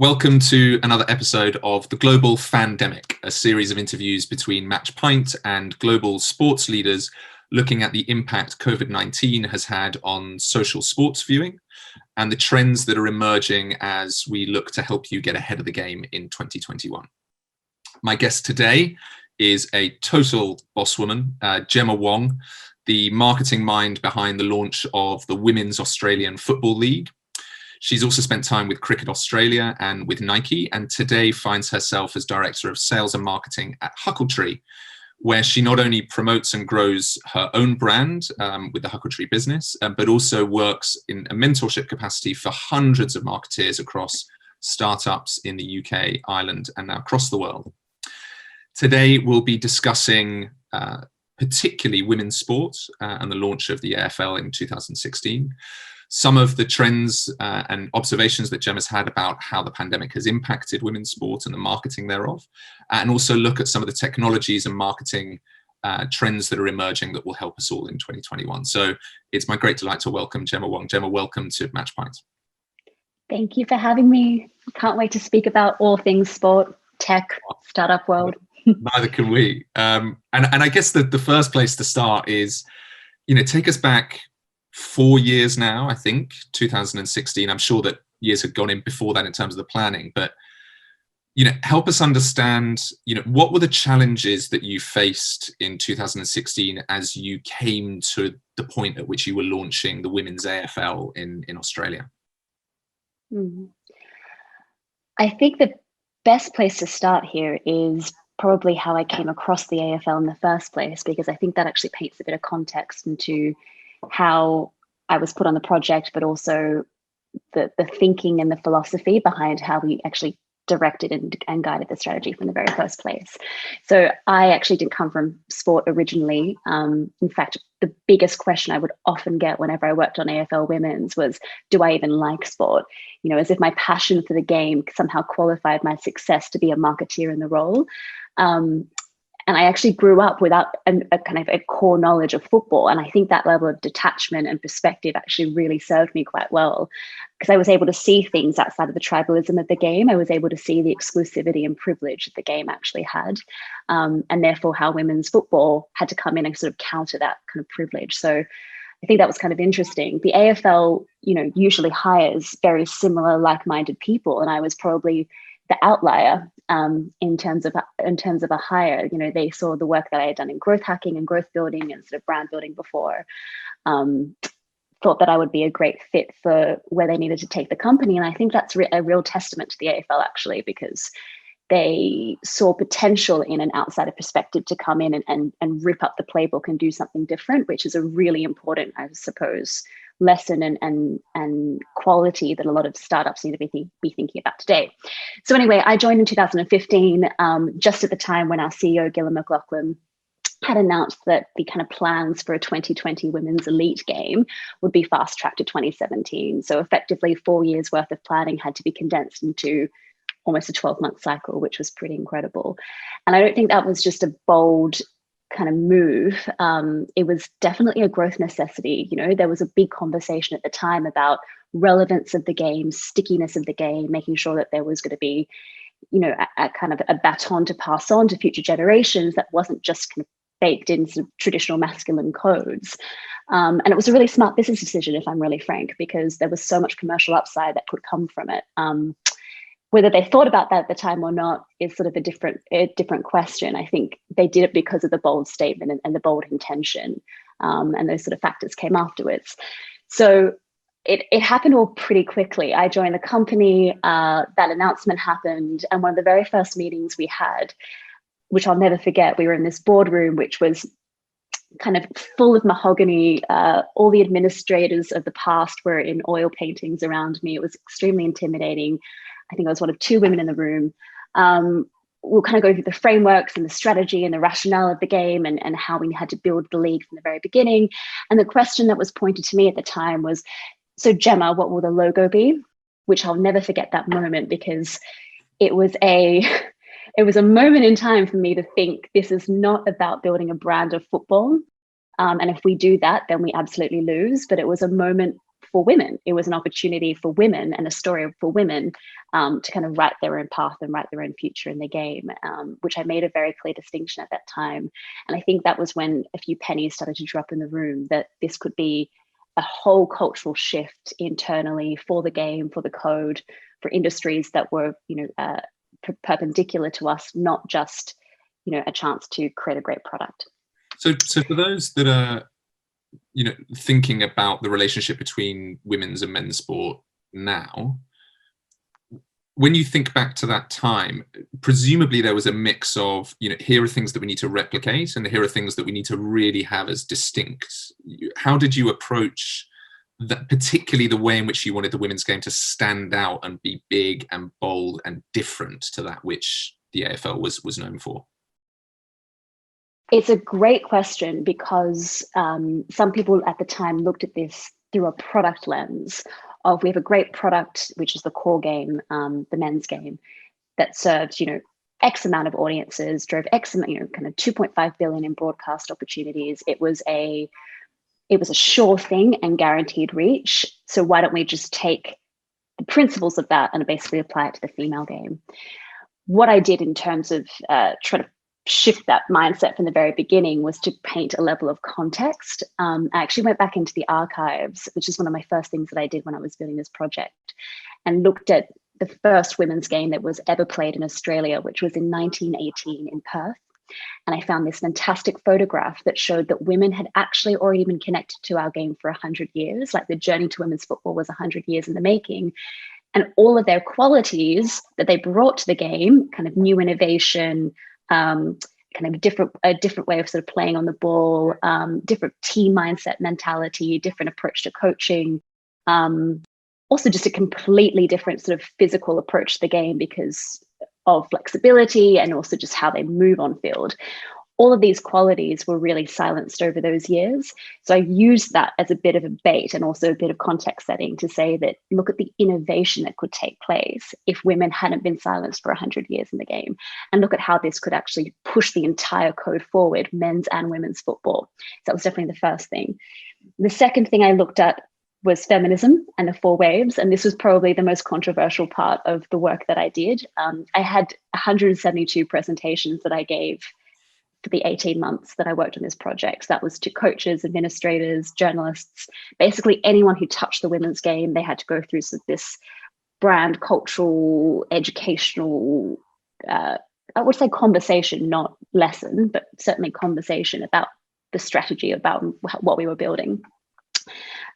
Welcome to another episode of the Global Fandemic, a series of interviews between MatchPint and global sports leaders looking at the impact COVID-19 has had on social sports viewing and the trends that are emerging as we look to help you get ahead of the game in 2021. My guest today is a total boss woman, Gemma Wong, the marketing mind behind the launch of the Women's Australian Football League. She's also spent time with Cricket Australia and with Nike, and today finds herself as Director of Sales and Marketing at Huckletree, where she not only promotes and grows her own brand with the Huckletree business, but also works in a mentorship capacity for hundreds of marketeers across startups in the UK, Ireland, and now across the world. Today, we'll be discussing particularly women's sports and the launch of the AFL in 2016. Some of the trends and observations that Gemma's had about how the pandemic has impacted women's sport and the marketing thereof, and also look at some of the technologies and marketing trends that are emerging that will help us all in 2021. So it's my great delight to welcome Jemma Wong. Gemma, welcome to MatchPint. Thank you for having me. Can't wait to speak about all things sport, tech, startup world. Neither can we. And I guess the first place to start is, take us back 4 years now, I think, 2016. I'm sure that years had gone in before that in terms of the planning, but, help us understand, what were the challenges that you faced in 2016 as you came to the point at which you were launching the Women's AFL in Australia? I think the best place to start here is probably how I came across the AFL in the first place, because I think that actually paints a bit of context into how I was put on the project, but also the thinking and the philosophy behind how we actually directed and guided the strategy from the very first place. So I actually didn't come from sport originally. In fact, the biggest question I would often get whenever I worked on AFL Women's was, do I even like sport? As if my passion for the game somehow qualified my success to be a marketeer in the role. And I actually grew up without a kind of a core knowledge of football. And I think that level of detachment and perspective actually really served me quite well, because I was able to see things outside of the tribalism of the game. I was able to see the exclusivity and privilege that the game actually had, and therefore how women's football had to come in and sort of counter that kind of privilege. So I think that was kind of interesting. The AFL, usually hires very similar, like-minded people, and I was probably the outlier in terms of a hire. They saw the work that I had done in growth hacking and growth building and sort of brand building before, thought that I would be a great fit for where they needed to take the company. And I think that's a real testament to the AFL, actually, because they saw potential in an outsider perspective to come in and rip up the playbook and do something different, which is a really important, I suppose, lesson and quality that a lot of startups need to be thinking about today. So anyway, I joined in 2015, just at the time when our CEO, Gillon McLaughlin, had announced that the kind of plans for a 2020 women's elite game would be fast tracked to 2017. So effectively 4 years worth of planning had to be condensed into almost a 12-month cycle, which was pretty incredible. And I don't think that was just a bold kind of move. It was definitely a growth necessity. There was a big conversation at the time about relevance of the game, stickiness of the game, making sure that there was going to be, a kind of a baton to pass on to future generations that wasn't just kind of baked in sort of traditional masculine codes. And it was a really smart business decision, if I'm really frank, because there was so much commercial upside that could come from it. Whether they thought about that at the time or not is sort of a different question. I think they did it because of the bold statement and the bold intention, and those sort of factors came afterwards. So it happened all pretty quickly. I joined the company, that announcement happened, and one of the very first meetings we had, which I'll never forget, we were in this boardroom, which was kind of full of mahogany. All the administrators of the past were in oil paintings around me. It was extremely intimidating. I think I was one of 2 women in the room. We'll kind of go through the frameworks and the strategy and the rationale of the game and how we had to build the league from the very beginning. And the question that was pointed to me at the time was, so Gemma, what will the logo be? Which I'll never forget that moment, because it was a moment in time for me to think, this is not about building a brand of football. And if we do that, then we absolutely lose. But it was a moment for women. It was an opportunity for women and a story for women to kind of write their own path and write their own future in the game, which I made a very clear distinction at that time. And I think that was when a few pennies started to drop in the room that this could be a whole cultural shift internally for the game, for the code, for industries that were, perpendicular to us, not just, a chance to create a great product. So for those that are, thinking about the relationship between women's and men's sport now, when you think back to that time, presumably there was a mix of, here are things that we need to replicate and here are things that we need to really have as distinct. How did you approach that, particularly the way in which you wanted the women's game to stand out and be big and bold and different to that which the AFL was known for? It's a great question because some people at the time looked at this through a product lens of, we have a great product, which is the core game, the men's game, that served, X amount of audiences, drove X amount, kind of 2.5 billion in broadcast opportunities. It was a sure thing and guaranteed reach. So why don't we just take the principles of that and basically apply it to the female game? What I did in terms of trying to shift that mindset from the very beginning was to paint a level of context. I actually went back into the archives, which is one of my first things that I did when I was building this project, and looked at the first women's game that was ever played in Australia, which was in 1918 in Perth. And I found this fantastic photograph that showed that women had actually already been connected to our game for 100 years. Like, the journey to women's football was 100 years in the making. And all of their qualities that they brought to the game, kind of new innovation, kind of a different way of sort of playing on the ball, different team mindset mentality, different approach to coaching, also just a completely different sort of physical approach to the game because of flexibility and also just how they move on field. All of these qualities were really silenced over those years. So I used that as a bit of a bait and also a bit of context setting to say that, look at the innovation that could take place if women hadn't been silenced for 100 years in the game. And look at how this could actually push the entire code forward, men's and women's football. So that was definitely the first thing. The second thing I looked at was feminism and the four waves. And this was probably the most controversial part of the work that I did. I had 172 presentations that I gave for the 18 months that I worked on this project. So that was to coaches, administrators, journalists, basically anyone who touched the women's game. They had to go through sort of this brand, cultural, educational, I would say conversation, not lesson, but certainly conversation about the strategy, about what we were building.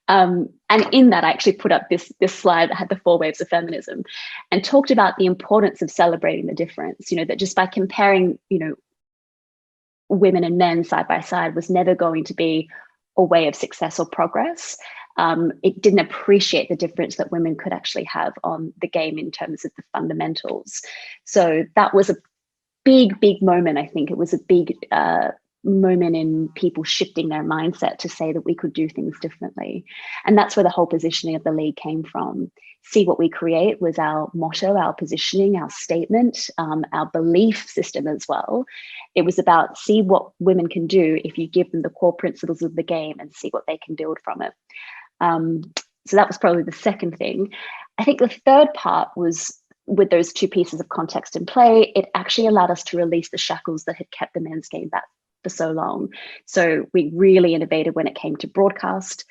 And in that, I actually put up this slide that had the four waves of feminism and talked about the importance of celebrating the difference, that just by comparing, women and men side by side was never going to be a way of success or progress. It didn't appreciate the difference that women could actually have on the game in terms of the fundamentals. So that was a big, big moment. I think it was a big moment in people shifting their mindset to say that we could do things differently. And that's where the whole positioning of the league came from. See what we create was our motto, our positioning, our statement, our belief system as well. It was about see what women can do if you give them the core principles of the game and see what they can build from it. So that was probably the second thing. I think the third part was, with those two pieces of context in play, it actually allowed us to release the shackles that had kept the men's game back for so long. So we really innovated when it came to broadcast.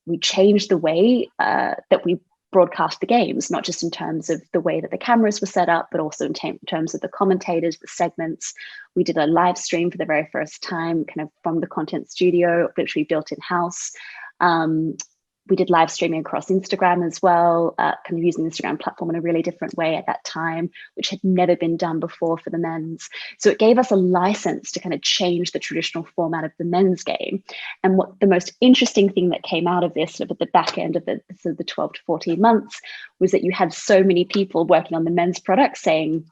We changed the way that we broadcast the games, not just in terms of the way that the cameras were set up, but also in terms of the commentators, the segments. We did a live stream for the very first time, kind of from the content studio, which we built in-house. We did live streaming across Instagram as well, kind of using the Instagram platform in a really different way at that time, which had never been done before for the men's. So it gave us a license to kind of change the traditional format of the men's game. And what the most interesting thing that came out of this sort of at the back end of the 12 to 14 months was that you had so many people working on the men's product saying,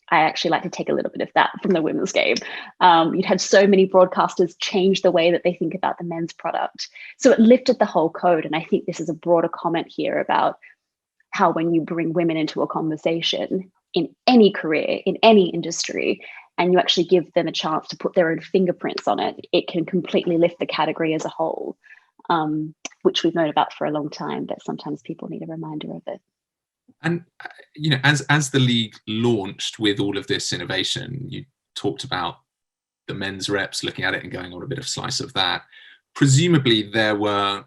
I actually like to take a little bit of that from the women's game. You'd had so many broadcasters change the way that they think about the men's product. So it lifted the whole code. And I think this is a broader comment here about how when you bring women into a conversation in any career, in any industry, and you actually give them a chance to put their own fingerprints on it, it can completely lift the category as a whole. which we've known about for a long time, but sometimes people need a reminder of it. And as the league launched with all of this innovation, you talked about the men's reps looking at it and going on a bit of slice of that. Presumably there were,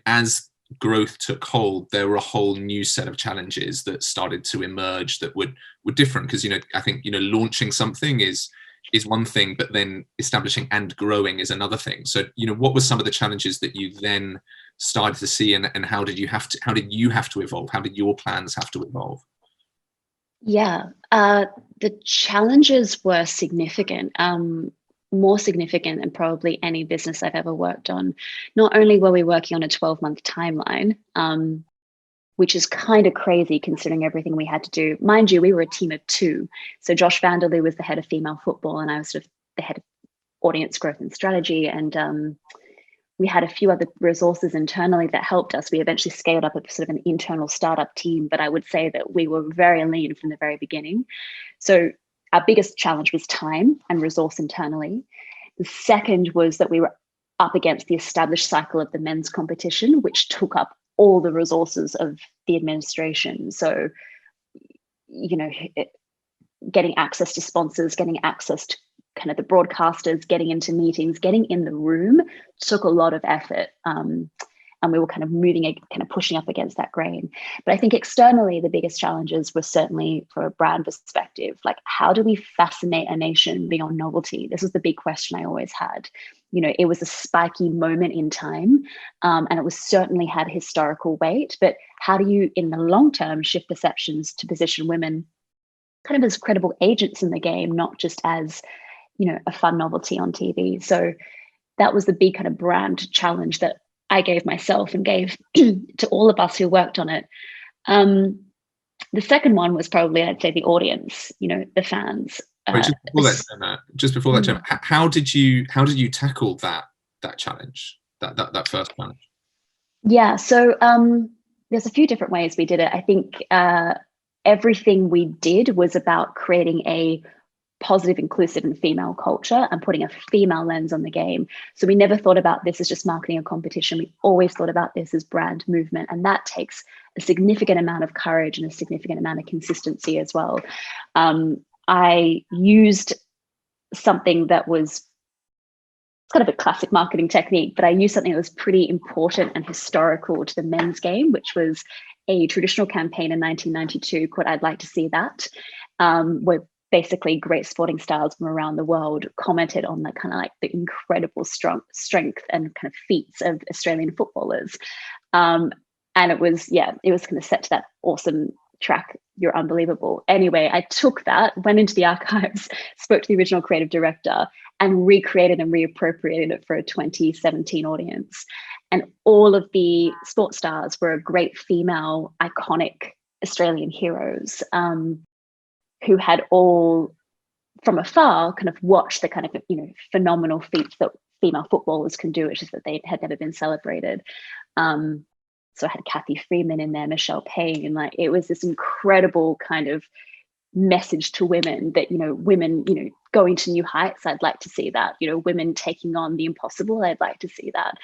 as growth took hold, there were a whole new set of challenges that started to emerge that were different, because I think launching something is one thing, but then establishing and growing is another thing. So what were some of the challenges that you then started to see, and how did you have to evolve? How did your plans have to evolve? Yeah, the challenges were significant. More significant than probably any business I've ever worked on. Not only were we working on a 12-month timeline, which is kind of crazy considering everything we had to do. Mind you, we were a team of 2. So Josh Vanderloo was the head of female football, and I was sort of the head of audience growth and strategy. And we had a few other resources internally that helped us. We eventually scaled up a sort of an internal startup team, but I would say that we were very lean from the very beginning. So our biggest challenge was time and resource internally. The second was that we were up against the established cycle of the men's competition, which took up all the resources of the administration. So, getting access to sponsors, getting access to kind of the broadcasters, getting into meetings, getting in the room took a lot of effort. And we were kind of pushing up against that grain. But I think externally, the biggest challenges were certainly from a brand perspective, like how do we fascinate a nation beyond novelty? This was the big question I always had. It was a spiky moment in time, and it was certainly had historical weight, but how do you, in the long term, shift perceptions to position women kind of as credible agents in the game, not just as, a fun novelty on TV? So that was the big kind of brand challenge that I gave myself and gave to all of us who worked on it. The second one was probably, I'd say, the audience, the fans. Wait, just before that, Gemma, how did you tackle that challenge, that first challenge? Yeah, so there's a few different ways we did it. I think everything we did was about creating a positive, inclusive, and female culture and putting a female lens on the game. So we never thought about this as just marketing a competition. We always thought about this as brand movement. And that takes a significant amount of courage and a significant amount of consistency as well. I used something that was kind of a classic marketing technique, but I used something that was pretty important and historical to the men's game, which was a traditional campaign in 1992 called I'd Like to See That, where basically great sporting stars from around the world commented on the kind of like the incredible strength and kind of feats of Australian footballers. And it was kind of set to that awesome track, You're Unbelievable. Anyway, I took that, went into the archives, spoke to the original creative director, and recreated and reappropriated it for a 2017 audience. And all of the sports stars were great female, iconic Australian heroes, who had all from afar kind of watched the kind of phenomenal feats that female footballers can do. It's just that they had never been celebrated. So I had Kathy Freeman in there, Michelle Payne, and it was this incredible kind of message to women that women going to new heights. I'd like to see that. Women taking on the impossible. I'd like to see that.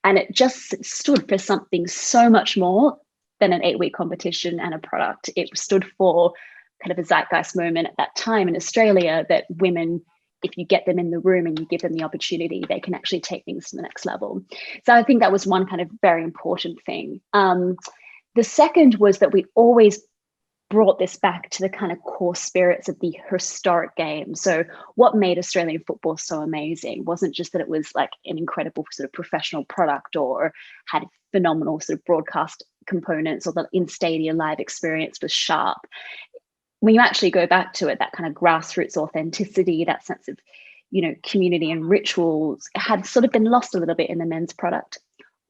And it just stood for something so much more than an 8-week competition and a product. It stood for kind of a zeitgeist moment at that time in Australia that women, if you get them in the room and you give them the opportunity, they can actually take things to the next level. So I think that was one kind of very important thing. The second was that we always brought this back to the kind of core spirits of the historic game. So what made Australian football so amazing wasn't just that it was like an incredible sort of professional product or had phenomenal sort of broadcast components, or the in-stadium live experience was sharp. When you actually go back to it, that kind of grassroots authenticity, that sense of, community and rituals had sort of been lost a little bit in the men's product.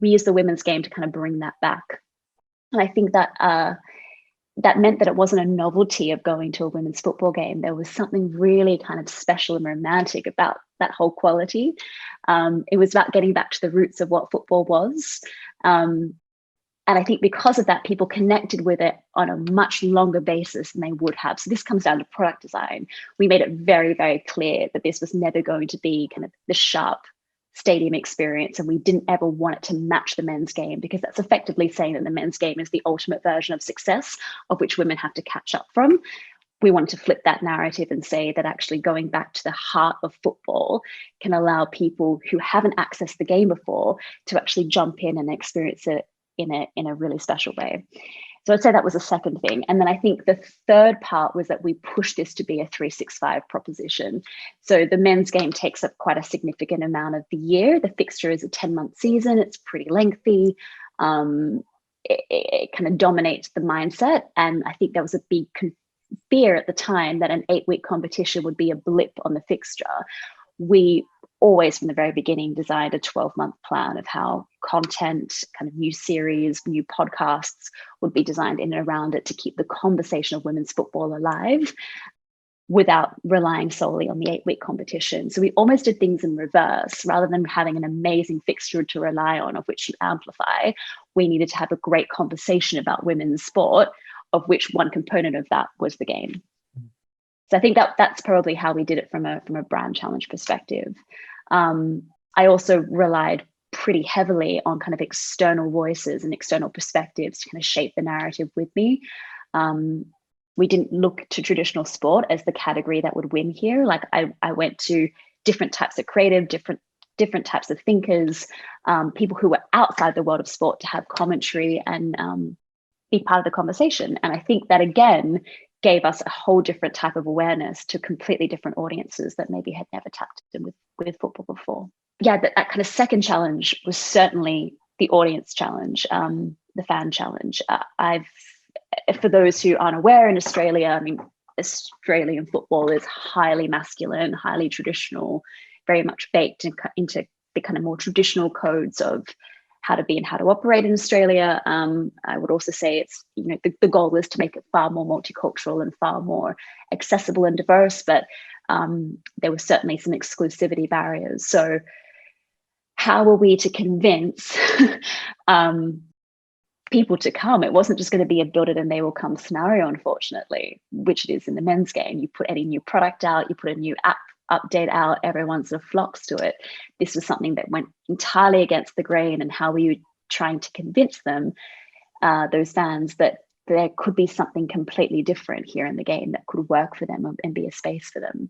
We used the women's game to kind of bring that back. And I think that that meant that it wasn't a novelty of going to a women's football game. There was something really kind of special and romantic about that whole quality. It was about getting back to the roots of what football was. And I think because of that, people connected with it on a much longer basis than they would have. So this comes down to product design. We made it very, very clear that this was never going to be kind of the sharp stadium experience, and we didn't ever want it to match the men's game, because that's effectively saying that the men's game is the ultimate version of success, of which women have to catch up from. We want to flip that narrative and say that actually going back to the heart of football can allow people who haven't accessed the game before to actually jump in and experience it in a really special way. So I'd say that was the second thing. And then I think the third part was that we pushed this to be a 365 proposition. So the men's game takes up quite a significant amount of the year. The fixture is a 10-month season. It's pretty lengthy. It kind of dominates the mindset. And I think there was a big fear at the time that an 8-week competition would be a blip on the fixture. We always from the very beginning designed a 12-month plan of how content, kind of new series, new podcasts would be designed in and around it to keep the conversation of women's football alive without relying solely on the 8-week competition. So we almost did things in reverse. Rather than having an amazing fixture to rely on, of which you amplify, we needed to have a great conversation about women's sport, of which one component of that was the game. So I think that's probably how we did it from a brand challenge perspective. I also relied pretty heavily on kind of external voices and external perspectives to kind of shape the narrative with me. We didn't look to traditional sport as the category that would win here. Like I went to different types of creative, different types of thinkers, people who were outside the world of sport to have commentary and be part of the conversation. And I think that again gave us a whole different type of awareness to completely different audiences that maybe had never tapped in with football before. Yeah, that kind of second challenge was certainly the audience challenge, the fan challenge. For those who aren't aware, in Australia, I mean, Australian football is highly masculine, highly traditional, very much baked into the kind of more traditional codes of how to be and how to operate in Australia. I would also say it's, the goal is to make it far more multicultural and far more accessible and diverse, but there were certainly some exclusivity barriers. So how were we to convince people to come? It wasn't just going to be a build it and they will come scenario, unfortunately, which it is in the men's game. You put any new product out, you put a new app update out, everyone sort of flocks to it. This was something that went entirely against the grain, and how were you trying to convince them, those fans, that there could be something completely different here in the game that could work for them and be a space for them.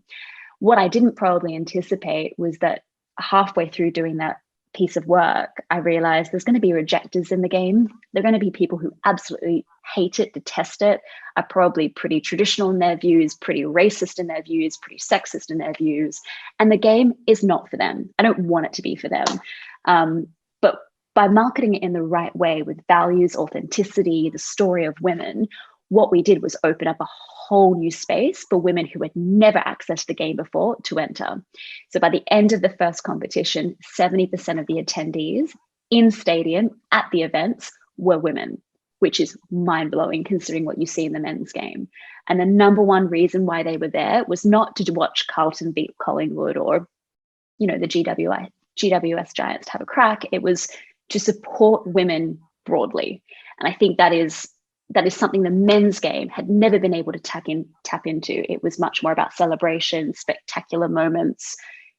What I didn't probably anticipate was that halfway through doing that piece of work, I realized there's going to be rejectors in the game. There are going to be people who absolutely hate it, detest it, are probably pretty traditional in their views, pretty racist in their views, pretty sexist in their views. And the game is not for them. I don't want it to be for them. But by marketing it in the right way with values, authenticity, the story of women, what we did was open up a whole new space for women who had never accessed the game before to enter. So by the end of the first competition, 70% of the attendees in stadium at the events were women, which is mind-blowing considering what you see in the men's game. And the number one reason why they were there was not to watch Carlton beat Collingwood or, the GWS Giants to have a crack. It was to support women broadly. And I think that is something the men's game had never been able to tap into. It was much more about celebration, spectacular moments,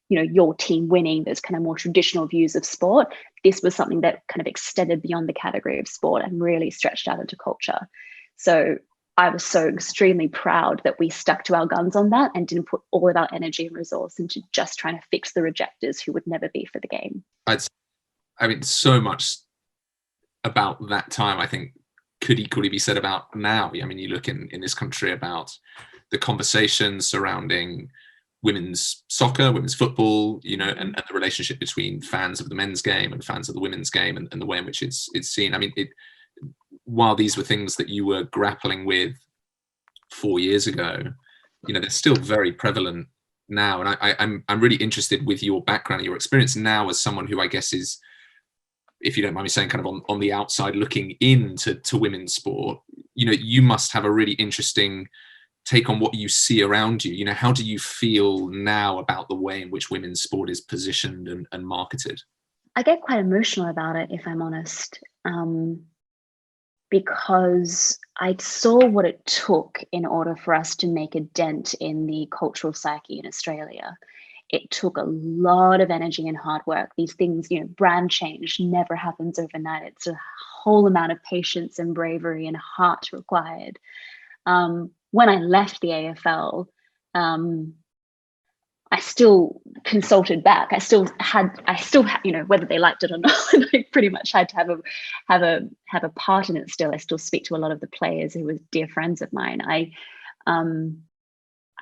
your team winning, those kind of more traditional views of sport. This was something that kind of extended beyond the category of sport and really stretched out into culture. So I was so extremely proud that we stuck to our guns on that and didn't put all of our energy and resource into just trying to fix the rejectors who would never be for the game. So much about that time, I think, could equally be said about now. I mean, you look in this country about the conversations surrounding women's soccer, women's football, and the relationship between fans of the men's game and fans of the women's game, and the way in which it's seen. I mean, while these were things that you were grappling with 4 years ago, they're still very prevalent now. And I'm really interested with your background, your experience now as someone who I guess is, if you don't mind me saying, kind of on the outside looking into women's sport. You must have a really interesting take on what you see around you. How do you feel now about the way in which women's sport is positioned and marketed? I get quite emotional about it, if I'm honest, because I saw what it took in order for us to make a dent in the cultural psyche in Australia. it took a lot of energy and hard work. These things, brand change never happens overnight. It's a whole amount of patience and bravery and heart required. When I left the AFL, I still consulted back. I still had, whether they liked it or not, I pretty much had to have a part in it still. I still speak to a lot of the players who were dear friends of mine.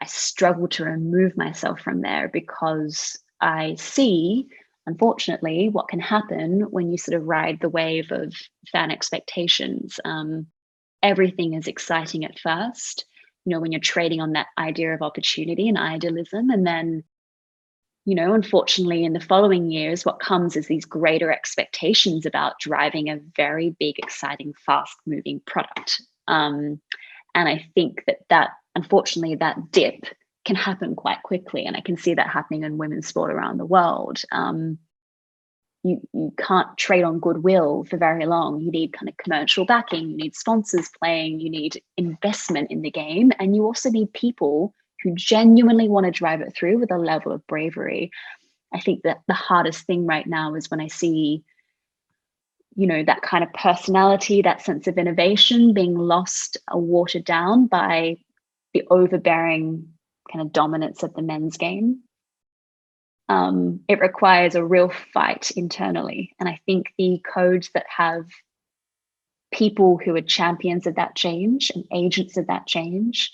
I struggle to remove myself from there because I see, unfortunately, what can happen when you sort of ride the wave of fan expectations. Everything is exciting at first, when you're trading on that idea of opportunity and idealism. And then, unfortunately, in the following years, what comes is these greater expectations about driving a very big, exciting, fast moving product. And I think that unfortunately, that dip can happen quite quickly. And I can see that happening in women's sport around the world. You can't trade on goodwill for very long. You need kind of commercial backing, you need sponsors playing, you need investment in the game, and you also need people who genuinely want to drive it through with a level of bravery. I think that the hardest thing right now is when I see, that kind of personality, that sense of innovation being lost or watered down by the overbearing kind of dominance of the men's game. It requires a real fight internally. And I think the codes that have people who are champions of that change and agents of that change,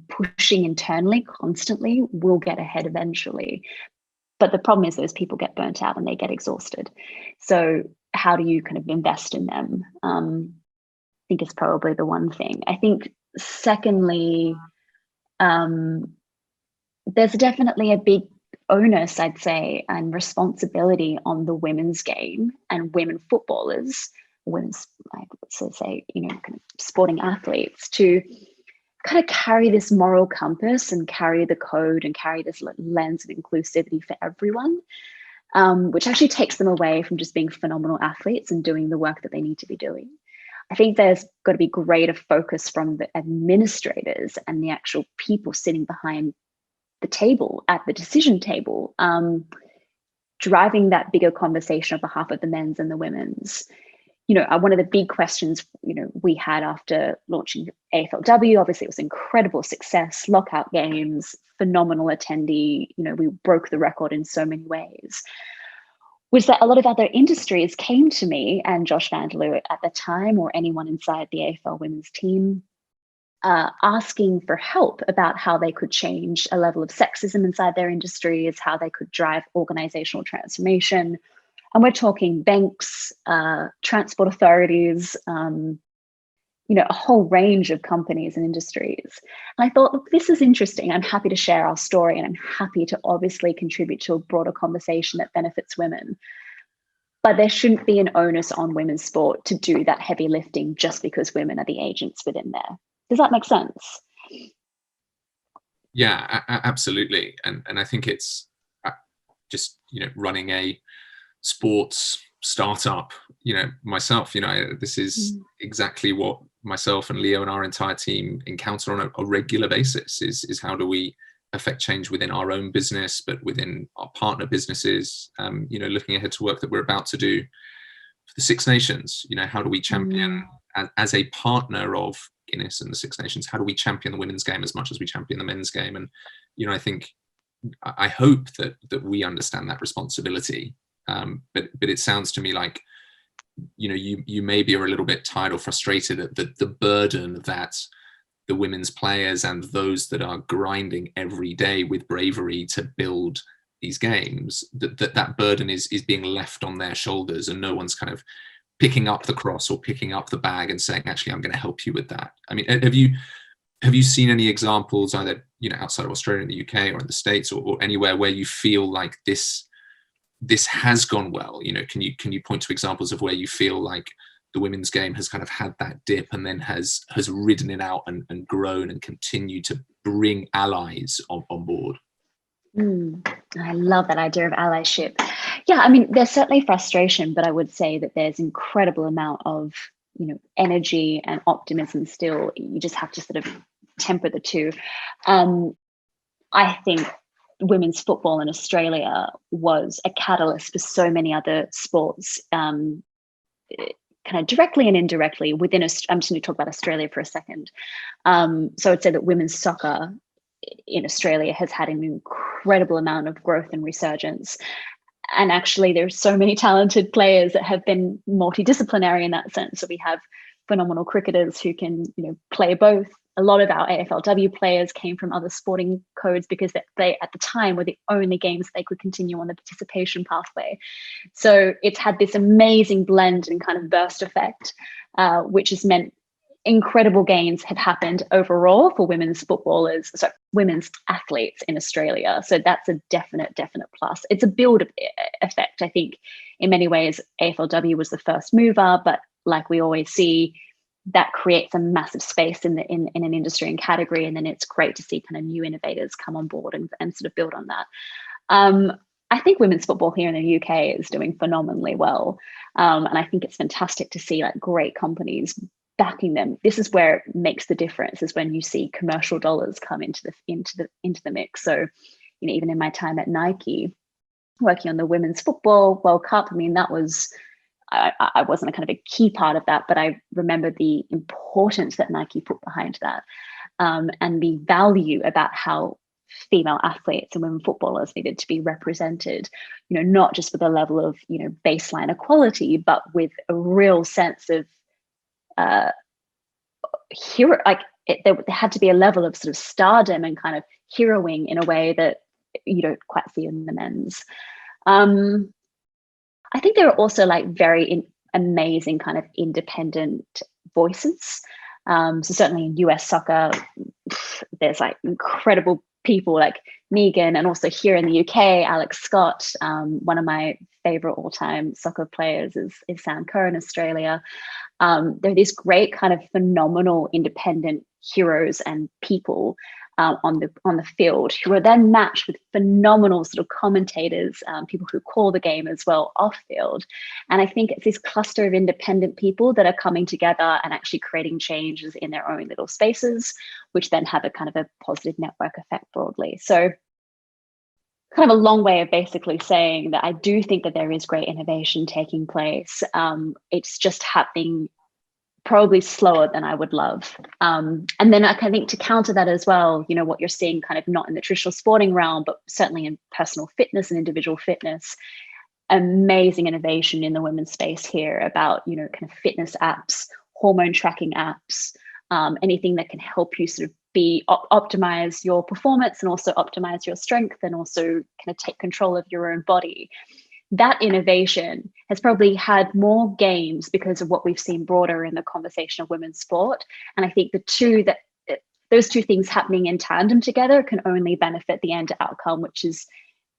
pushing internally constantly, will get ahead eventually. But the problem is those people get burnt out and they get exhausted. So how do you kind of invest in them? I think is probably the one thing. I think secondly, there's definitely a big onus, I'd say, and responsibility on the women's game and women footballers, women's, I would say, kind of sporting athletes, to kind of carry this moral compass and carry the code and carry this lens of inclusivity for everyone, which actually takes them away from just being phenomenal athletes and doing the work that they need to be doing. I think there's got to be greater focus from the administrators and the actual people sitting behind the table, at the decision table, driving that bigger conversation on behalf of the men's and the women's. One of the big questions, we had after launching AFLW, obviously it was incredible success, lockout games, phenomenal attendee, we broke the record in so many ways, was that a lot of other industries came to me and Josh Vanderloo at the time, or anyone inside the AFL women's team, asking for help about how they could change a level of sexism inside their industries, how they could drive organizational transformation. And we're talking banks, transport authorities, a whole range of companies and industries. And I thought, look, this is interesting. I'm happy to share our story and I'm happy to obviously contribute to a broader conversation that benefits women. But there shouldn't be an onus on women's sport to do that heavy lifting just because women are the agents within there. Does that make sense? Yeah, absolutely. And I think it's just, running a sports startup, myself, this is exactly what myself and Leo and our entire team encounter on a regular basis is how do we affect change within our own business, but within our partner businesses, looking ahead to work that we're about to do for the Six Nations, how do we champion as a partner of Guinness and the Six Nations, how do we champion the women's game as much as we champion the men's game? And, I hope that we understand that responsibility. But it sounds to me like, you maybe are a little bit tired or frustrated at the burden that the women's players and those that are grinding every day with bravery to build these games, that burden is being left on their shoulders, and no one's kind of picking up the cross or picking up the bag and saying, actually, I'm going to help you with that. I mean, have you seen any examples either, outside of Australia, in the UK or in the States or anywhere where you feel like this has gone well? Can you point to examples of where you feel like the women's game has kind of had that dip and then has ridden it out and grown and continued to bring allies on board? I love that idea of allyship. Yeah, I mean, there's certainly frustration, but I would say that there's incredible amount of, energy and optimism still. You just have to sort of temper the two. I think women's football in Australia was a catalyst for so many other sports, kind of directly and indirectly within. I'm just going to talk about Australia for a second. So I'd say that women's soccer in Australia has had an incredible amount of growth and resurgence. And actually, there's so many talented players that have been multidisciplinary in that sense. So we have phenomenal cricketers who can, play both. A lot of our AFLW players came from other sporting codes because they at the time were the only games they could continue on the participation pathway. So it's had this amazing blend and kind of burst effect, which has meant incredible gains have happened overall for women's athletes in Australia. So that's a definite plus. It's a build effect. I think in many ways, AFLW was the first mover, but like we always see, that creates a massive space in an industry and category. And then it's great to see kind of new innovators come on board and sort of build on that. I think women's football here in the UK is doing phenomenally well. And I think it's fantastic to see like great companies backing them. This is where it makes the difference, is when you see commercial dollars come into the mix. So, even in my time at Nike, working on the Women's Football World Cup, I mean, that was, I wasn't a kind of a key part of that, but I remember the importance that Nike put behind that, and the value about how female athletes and women footballers needed to be represented, not just with a level of, baseline equality, but with a real sense of hero, like there had to be a level of sort of stardom and kind of heroing in a way that you don't quite see in the men's. I think there are also like very amazing kind of independent voices. So certainly in US soccer, there's like incredible people like Megan, and also here in the UK, Alex Scott. One of my favorite all-time soccer players is Sam Kerr in Australia. There are these great kind of phenomenal independent heroes and people on the field, who are then matched with phenomenal sort of commentators, people who call the game as well off field. And I think it's this cluster of independent people that are coming together and actually creating changes in their own little spaces, which then have a kind of a positive network effect broadly. So kind of a long way of basically saying that I do think that there is great innovation taking place. It's just happening probably slower than I would love. And then I think to counter that as well, what you're seeing kind of not in the traditional sporting realm, but certainly in personal fitness and individual fitness, amazing innovation in the women's space here about, kind of fitness apps, hormone tracking apps, anything that can help you sort of optimize your performance and also optimize your strength and also kind of take control of your own body. That innovation has probably had more gains because of what we've seen broader in the conversation of women's sport. And I think those two things happening in tandem together can only benefit the end outcome, which is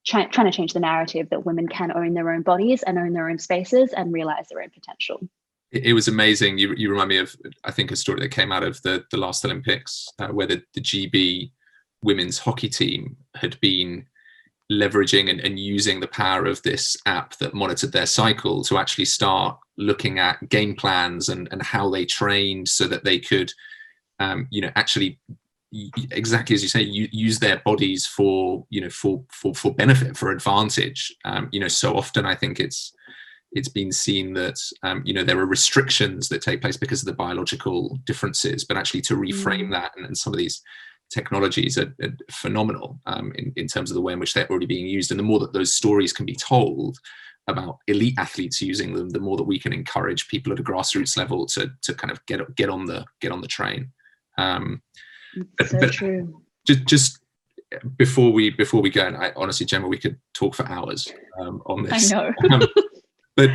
trying to change the narrative that women can own their own bodies and own their own spaces and realize their own potential. It was amazing. You remind me of, I think, a story that came out of the last Olympics, where the GB women's hockey team had been leveraging and using the power of this app that monitored their cycle to actually start looking at game plans and how they trained, so that they could, actually, exactly as you say, use their bodies for benefit, for advantage. So often I think it's been seen that there are restrictions that take place because of the biological differences, but actually to reframe that, and some of these technologies are phenomenal in terms of the way in which they're already being used. And the more that those stories can be told about elite athletes using them, the more that we can encourage people at a grassroots level to kind of get on the train. But true. Just before we go, and I honestly, Gemma, we could talk for hours on this. I know. But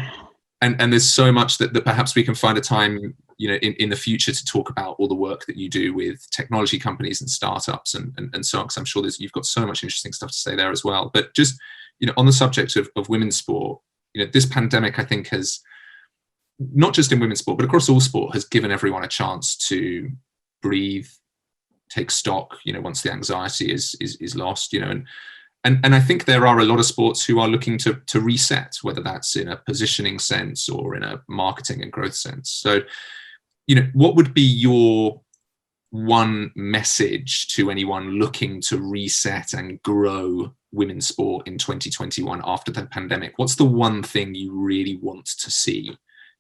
there's so much that perhaps we can find a time, in the future, to talk about all the work that you do with technology companies and startups and so on, because I'm sure you've got so much interesting stuff to say there as well. But just, on the subject of women's sport, this pandemic, I think, has, not just in women's sport, but across all sport, has given everyone a chance to breathe, take stock, once the anxiety is lost, And I think there are a lot of sports who are looking to reset, whether that's in a positioning sense or in a marketing and growth sense. So, what would be your one message to anyone looking to reset and grow women's sport in 2021 after the pandemic, what's the one thing you really want to see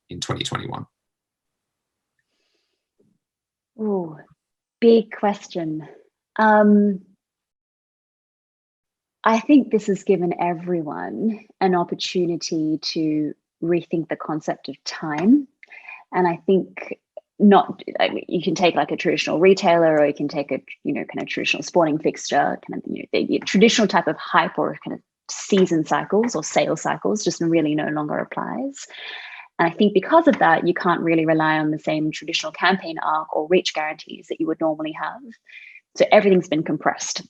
in 2021? Oh, big question. I think this has given everyone an opportunity to rethink the concept of time. And I think you can take like a traditional retailer, or you can take a, kind of traditional sporting fixture, kind of, the traditional type of hype or kind of season cycles or sales cycles just really no longer applies. And I think because of that, you can't really rely on the same traditional campaign arc or reach guarantees that you would normally have. So everything's been compressed.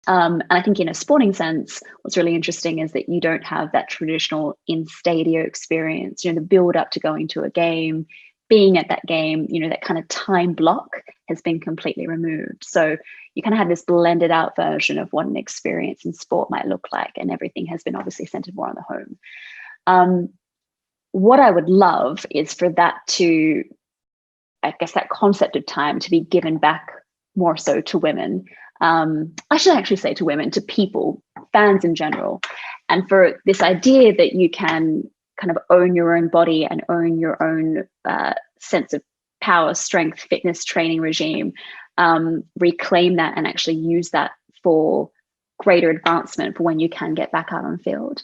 And I think in a sporting sense, what's really interesting is that you don't have that traditional in-stadio experience, the build up to going to a game, being at that game, that kind of time block has been completely removed. So you kind of have this blended out version of what an experience in sport might look like, and everything has been obviously centered more on the home. What I would love is for that to, I guess, that concept of time to be given back more so to women. I should actually say to women, to people, fans in general, and for this idea that you can kind of own your own body and own your own sense of power, strength, fitness, training regime, reclaim that and actually use that for greater advancement for when you can get back out on field.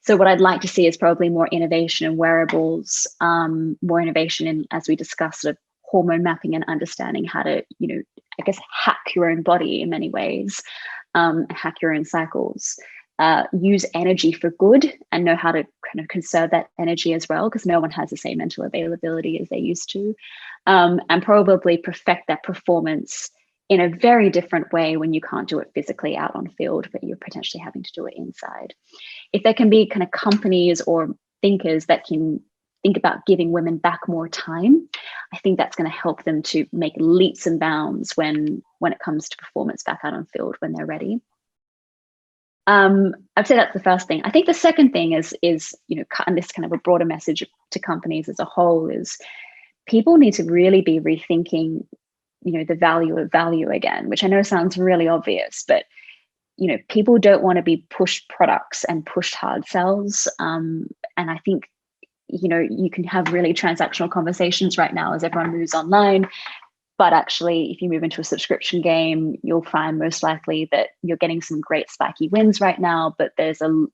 So what I'd like to see is probably more innovation in wearables, more innovation in, as we discussed, sort of hormone mapping and understanding how to, I guess, hack your own body in many ways, hack your own cycles, use energy for good and know how to kind of conserve that energy as well, because no one has the same mental availability as they used to, and probably perfect that performance in a very different way when you can't do it physically out on field, but you're potentially having to do it inside. If there can be kind of companies or thinkers that can think about giving women back more time, I think that's going to help them to make leaps and bounds when it comes to performance back out on field when they're ready. I'd say that's the first thing. I think the second thing is and this kind of a broader message to companies as a whole, is people need to really be rethinking, the value of value again, which I know sounds really obvious, but people don't want to be pushed products and pushed hard sells. And I think, you can have really transactional conversations right now as everyone moves online. But actually, if you move into a subscription game, you'll find most likely that you're getting some great spiky wins right now, but there's a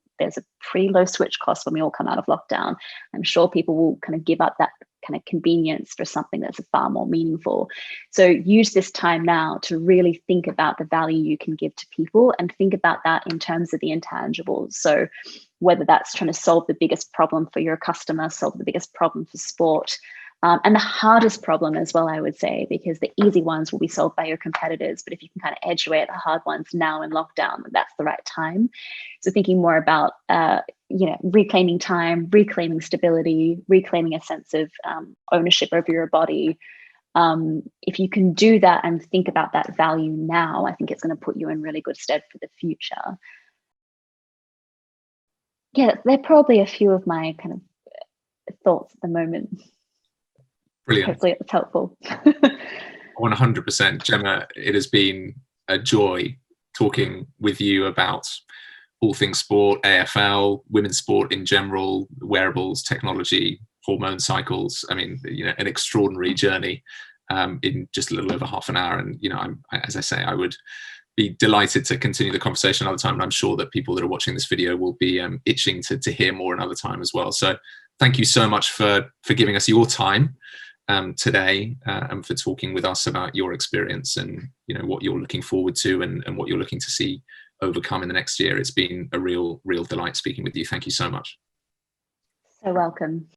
pretty low switch cost when we all come out of lockdown. I'm sure people will kind of give up that kind of convenience for something that's far more meaningful. So use this time now to really think about the value you can give to people, and think about that in terms of the intangibles. So whether that's trying to solve the biggest problem for your customer, solve the biggest problem for sport, and the hardest problem as well, I would say, because the easy ones will be solved by your competitors. But if you can kind of edge away at the hard ones now in lockdown, that's the right time. So thinking more about, reclaiming time, reclaiming stability, reclaiming a sense of ownership over your body. If you can do that and think about that value now, I think it's going to put you in really good stead for the future. Yeah, they're probably a few of my kind of thoughts at the moment. Brilliant. Hopefully it's helpful. 100%. Gemma, it has been a joy talking with you about all things sport, AFL, women's sport in general, wearables, technology, hormone cycles. I mean, an extraordinary journey in just a little over half an hour. And, as I say, I would be delighted to continue the conversation another time. And I'm sure that people that are watching this video will be itching to hear more another time as well. So thank you so much for giving us your time today, and for talking with us about your experience and what you're looking forward to and what you're looking to see overcome in the next year. It's been a real delight speaking with you. Thank you so much. So welcome.